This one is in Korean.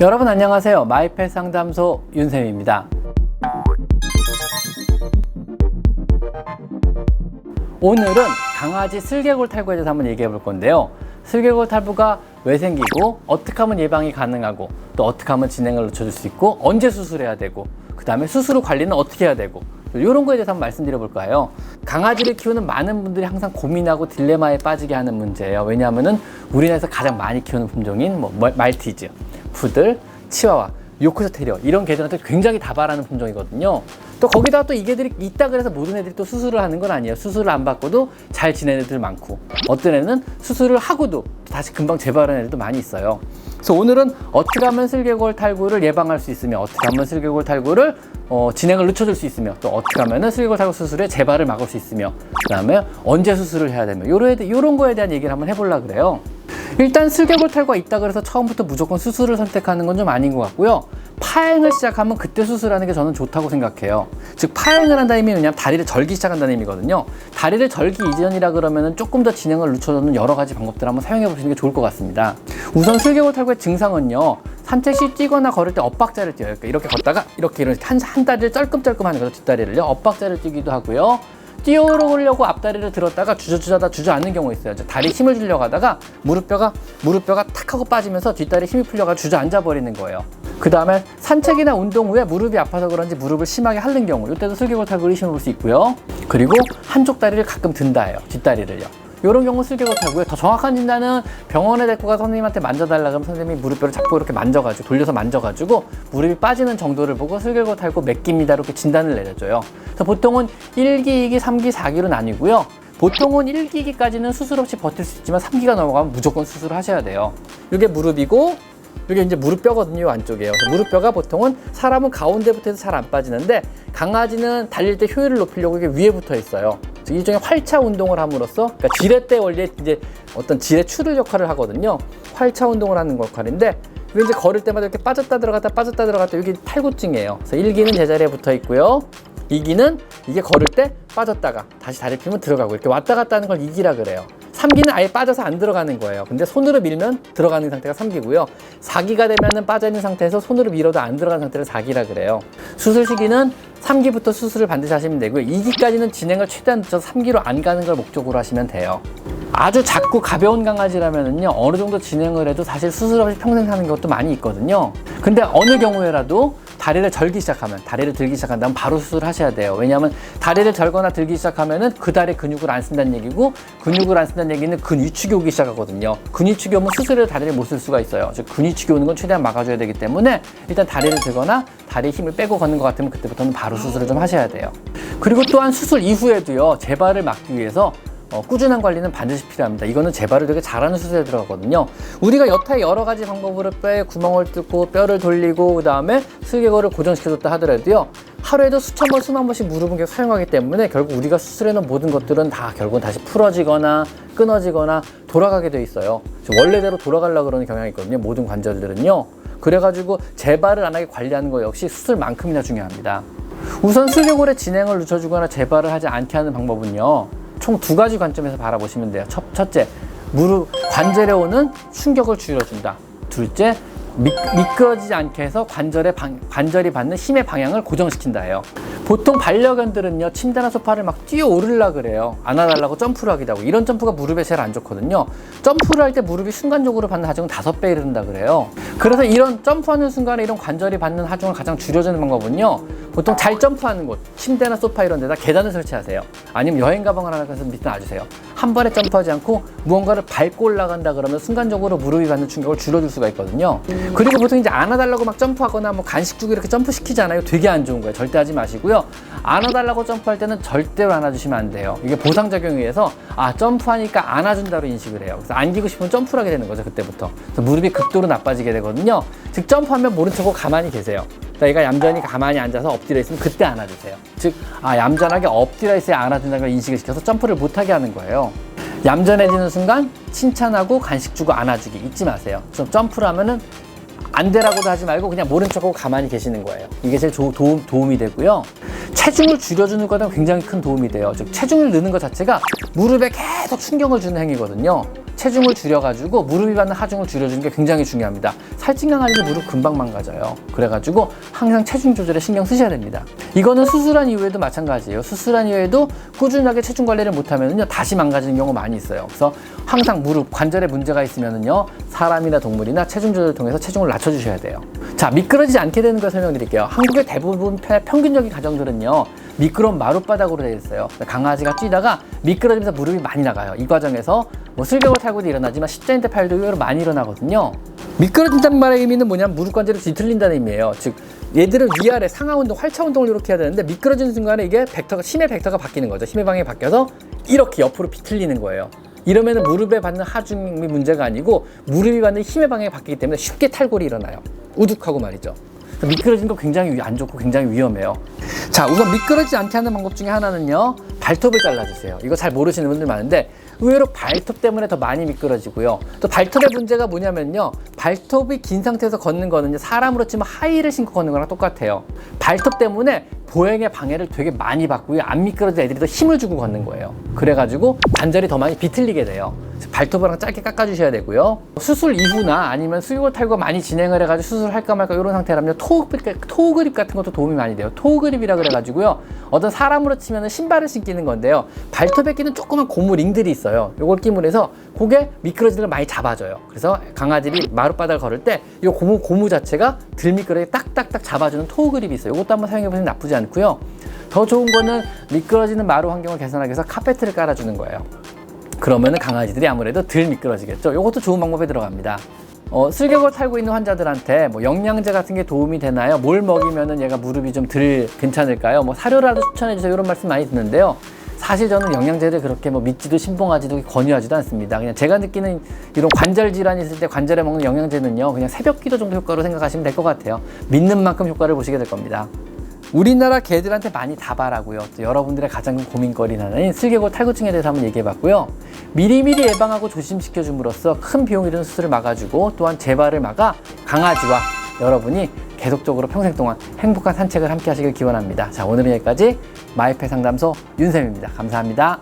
여러분 안녕하세요. 마이펫 상담소 윤쌤입니다. 오늘은 강아지 슬개골 탈구에 대해서 한번 얘기해 볼 건데요. 슬개골 탈구가 왜 생기고 어떻게 하면 예방이 가능하고 또 어떻게 하면 진행을 늦춰줄 수 있고 언제 수술해야 되고 그 다음에 수술 후 관리는 어떻게 해야 되고 이런 거에 대해서 한번 말씀드려 볼까요? 강아지를 키우는 많은 분들이 항상 고민하고 딜레마에 빠지게 하는 문제예요. 왜냐하면은 우리나라에서 가장 많이 키우는 품종인 말티즈, 푸들, 치와와, 요크셔 테리어 이런 개들한테 굉장히 다발하는 품종이거든요. 또 거기다가 또 이 개들이 있다 그래서 모든 애들이 또 수술을 하는 건 아니에요. 수술을 안 받고도 잘 지내는 애들 많고 어떤 애는 수술을 하고도 다시 금방 재발하는 애들도 많이 있어요. 그래서 오늘은 어떻게 하면 슬개골 탈구를 예방할 수 있으며 어떻게 하면 슬개골 탈구를 진행을 늦춰줄 수 있으며 또 어떻게 하면 슬개골 탈구 수술의 재발을 막을 수 있으며 그 다음에 언제 수술을 해야 되며 요런 거에 대한 얘기를 한번 해보려고 그래요. 일단 슬개골 탈구가 있다 그래서 처음부터 무조건 수술을 선택하는 건 좀 아닌 것 같고요. 파행을 시작하면 그때 수술하는 게 저는 좋다고 생각해요. 즉 파행을 한다는 의미는 왜냐면 다리를 절기 시작한다는 의미거든요. 다리를 절기 이전이라 그러면은 조금 더 진행을 늦춰주는 여러 가지 방법들을 한번 사용해 보시는 게 좋을 것 같습니다. 우선 슬개골 탈구의 증상은요. 산책 시 뛰거나 걸을 때 엇박자를 뛰어요. 그러니까 이렇게 걷다가 이렇게 한 다리를 쩔끔쩔끔 하는 거죠. 뒷다리를요. 엇박자를 뛰기도 하고요. 뛰어오르려고 앞다리를 들었다가 주저주저하다 주저앉는 경우가 있어요. 다리 힘을 주려고 하다가 무릎뼈가 탁 하고 빠지면서 뒷다리 힘이 풀려가 주저앉아 버리는 거예요. 그 다음에 산책이나 운동 후에 무릎이 아파서 그런지 무릎을 심하게 핥는 경우 이때도 슬개골 탈구를 의심해 볼 수 있고요. 그리고 한쪽 다리를 가끔 든다 해요. 뒷다리를요. 이런 경우 슬개골 탈구에 더 정확한 진단은 병원에 데리고 가서 선생님한테 만져달라 그러면 선생님이 무릎뼈를 잡고 이렇게 만져가지고 돌려서 만져가지고 무릎이 빠지는 정도를 보고 슬개골 탈구 몇 기입니다 이렇게 진단을 내려줘요. 그래서 보통은 1기, 2기, 3기, 4기로 나뉘고요. 보통은 1기, 2기까지는 수술 없이 버틸 수 있지만 3기가 넘어가면 무조건 수술을 하셔야 돼요. 이게 무릎이고 이게 이제 무릎뼈거든요. 안쪽이에요. 무릎뼈가 보통은 사람은 가운데부터 해서 잘 안 빠지는데 강아지는 달릴 때 효율을 높이려고 이게 위에 붙어 있어요. 일종의 활차 운동을 함으로써 그러니까 지렛대 원리에 이제 어떤 지렛 추를 역할을 하거든요. 활차 운동을 하는 역할인데 이게 이제 걸을 때마다 이렇게 빠졌다 들어갔다 이게 탈구증이에요. 그래서 1기는 제자리에 붙어 있고요. 2기는 이게 걸을 때 빠졌다가 다시 다리 펴면 들어가고 이렇게 왔다 갔다 하는 걸 2기라 그래요. 3기는 아예 빠져서 안 들어가는 거예요. 근데 손으로 밀면 들어가는 상태가 3기고요. 4기가 되면은 빠져 있는 상태에서 손으로 밀어도 안 들어가는 상태를 4기라 그래요. 수술 시기는 3기부터 수술을 반드시 하시면 되고요. 2기까지는 진행을 최대한 늦춰서 3기로 안 가는 걸 목적으로 하시면 돼요. 아주 작고 가벼운 강아지라면은요, 어느 정도 진행을 해도 사실 수술 없이 평생 사는 것도 많이 있거든요. 근데 어느 경우에라도 다리를 절기 시작하면, 다리를 들기 시작한다면 바로 수술을 하셔야 돼요. 왜냐하면 다리를 절거나 들기 시작하면은 그 다리 근육을 안 쓴다는 얘기고, 근육을 안 쓴다는 얘기는 근위축이 오기 시작하거든요. 근위축이 오면 수술해도 다리를 못 쓸 수가 있어요. 즉 근위축이 오는 건 최대한 막아줘야 되기 때문에 일단 다리를 들거나 다리에 힘을 빼고 걷는 것 같으면 그때부터는 바로 수술을 좀 하셔야 돼요. 그리고 또한 수술 이후에도요, 재발을 막기 위해서 꾸준한 관리는 반드시 필요합니다. 이거는 재발을 되게 잘하는 수술에 들어가거든요. 우리가 여타의 여러 가지 방법으로 뼈에 구멍을 뚫고 뼈를 돌리고 그 다음에 슬개골을 고정시켜줬다 하더라도요. 하루에도 수천 번, 수만 번씩 무릎은 계속 사용하기 때문에 결국 우리가 수술해놓은 모든 것들은 다 결국은 다시 풀어지거나 끊어지거나 돌아가게 돼 있어요. 원래대로 돌아가려고 그러는 경향이 있거든요. 모든 관절들은요. 그래가지고 재발을 안 하게 관리하는 거 역시 수술만큼이나 중요합니다. 우선 슬개골의 진행을 늦춰주거나 재발을 하지 않게 하는 방법은요. 총 2가지 관점에서 바라보시면 돼요. 첫째, 무릎 관절에 오는 충격을 줄여준다. 둘째, 미끄러지지 않게 해서 관절이 받는 힘의 방향을 고정시킨다 해요. 보통 반려견들은요, 침대나 소파를 막 뛰어오르려고 그래요. 안아달라고 점프를 하기도 하고. 이런 점프가 무릎에 제일 안 좋거든요. 점프를 할 때 무릎이 순간적으로 받는 하중은 5배 이른다 그래요. 그래서 이런 점프하는 순간에 이런 관절이 받는 하중을 가장 줄여주는 방법은요, 보통 잘 점프하는 곳, 침대나 소파 이런 데다 계단을 설치하세요. 아니면 여행 가방을 하나 가서 밑에 놔주세요. 한 번에 점프하지 않고 무언가를 밟고 올라간다 그러면 순간적으로 무릎이 받는 충격을 줄여줄 수가 있거든요. 그리고 보통 이제 안아달라고 막 점프하거나 뭐 간식 주고 이렇게 점프 시키잖아요. 되게 안 좋은 거예요. 절대 하지 마시고요. 안아달라고 점프할 때는 절대로 안아주시면 안 돼요. 이게 보상작용에 의해서 점프하니까 안아준다로 인식을 해요. 그래서 안기고 싶으면 점프를 하게 되는 거죠. 그때부터. 그래서 무릎이 극도로 나빠지게 되거든요. 즉 점프하면 모른 척하고 가만히 계세요. 얘가 얌전히 가만히 앉아서 엎드려 있으면 그때 안아주세요. 즉 얌전하게 엎드려 있어야 안아준다는 걸 인식을 시켜서 점프를 못하게 하는 거예요. 얌전해지는 순간 칭찬하고 간식 주고 안아주기 잊지 마세요. 그래서 점프를 하면은 안 되라고도 하지 말고 그냥 모른 척하고 가만히 계시는 거예요. 이게 제일 도움이 되고요. 체중을 줄여주는 것은 굉장히 큰 도움이 돼요. 즉 체중을 넣는 것 자체가 무릎에 계속 충격을 주는 행위거든요. 체중을 줄여가지고 무릎이 받는 하중을 줄여주는 게 굉장히 중요합니다. 살찐 강아지들 무릎 금방 망가져요. 그래가지고 항상 체중 조절에 신경 쓰셔야 됩니다. 이거는 수술한 이후에도 마찬가지예요. 수술한 이후에도 꾸준하게 체중 관리를 못하면요 다시 망가지는 경우 많이 있어요. 그래서 항상 무릎 관절에 문제가 있으면은요 사람이나 동물이나 체중 조절을 통해서 체중을 낮춰주셔야 돼요. 자, 미끄러지지 않게 되는 걸 설명드릴게요. 한국의 대부분 평균적인 가정들은요 미끄러운 마룻바닥으로 되어 있어요. 강아지가 뛰다가 미끄러지면서 무릎이 많이 나가요. 이 과정에서 뭐 슬개골 탈구도 일어나지만 십자인대 파열도 의외로 많이 일어나거든요. 미끄러진다는 말의 의미는 뭐냐면 무릎 관절이 뒤틀린다는 의미예요. 즉 얘들은 위아래 상하 운동, 활차 운동을 이렇게 해야 되는데 미끄러지는 순간에 이게 힘의 벡터가 바뀌는 거죠. 힘의 방향이 바뀌어서 이렇게 옆으로 비틀리는 거예요. 이러면 무릎에 받는 하중이 문제가 아니고 무릎이 받는 힘의 방향이 바뀌기 때문에 쉽게 탈골이 일어나요. 우뚝하고 말이죠. 미끄러지는 거 굉장히 안 좋고 굉장히 위험해요. 자, 우선 미끄러지지 않게 하는 방법 중에 하나는요 발톱을 잘라주세요. 이거 잘 모르시는 분들 많은데 의외로 발톱 때문에 더 많이 미끄러지고요. 또 발톱의 문제가 뭐냐면요 발톱이 긴 상태에서 걷는 거는요 사람으로 치면 하이힐을 신고 걷는 거랑 똑같아요. 발톱 때문에 보행의 방해를 되게 많이 받고요. 안 미끄러진 애들이 더 힘을 주고 걷는 거예요. 그래가지고 관절이 더 많이 비틀리게 돼요. 발톱을 짧게 깎아주셔야 되고요. 수술 이후나 아니면 슬개골 탈구가 많이 진행을 해가지고 수술할까 말까 이런 상태라면 토우 그립 같은 것도 도움이 많이 돼요. 토우 그립이라 그래가지고요. 어떤 사람으로 치면 신발을 신기는 건데요. 발톱에 끼는 조그만 고무 링들이 있어요. 요걸 끼면 해서 그게 미끄러지는 걸 많이 잡아줘요. 그래서 강아지들이 마룻바닥을 걸을 때 이 고무 자체가 덜 미끄러지게 딱딱딱 잡아주는 토우 그립이 있어요. 이것도 한번 사용해보시면 나쁘지 않고요. 더 좋은 거는 미끄러지는 마루 환경을 개선하기 위해서 카페트를 깔아주는 거예요. 그러면은 강아지들이 아무래도 덜 미끄러지겠죠. 이것도 좋은 방법에 들어갑니다. 슬개골 탈구 있는 환자들한테 뭐 영양제 같은 게 도움이 되나요? 뭘 먹이면은 얘가 무릎이 좀 덜 괜찮을까요? 뭐 사료라도 추천해 주세요. 이런 말씀 많이 듣는데요. 사실 저는 영양제를 그렇게 뭐 믿지도 신봉하지도 권유하지도 않습니다. 그냥 제가 느끼는 이런 관절 질환이 있을 때 관절에 먹는 영양제는요 그냥 새벽 기도 정도 효과로 생각하시면 될 것 같아요. 믿는 만큼 효과를 보시게 될 겁니다. 우리나라 개들한테 많이 다발하고요. 또 여러분들의 가장 큰 고민거리 하나인 슬개골 탈구증에 대해서 한번 얘기해봤고요. 미리미리 예방하고 조심시켜줌으로써 큰 비용이 드는 수술을 막아주고 또한 재발을 막아 강아지와 여러분이 계속적으로 평생 동안 행복한 산책을 함께 하시길 기원합니다. 자, 오늘은 여기까지 마이펫 상담소 윤쌤입니다. 감사합니다.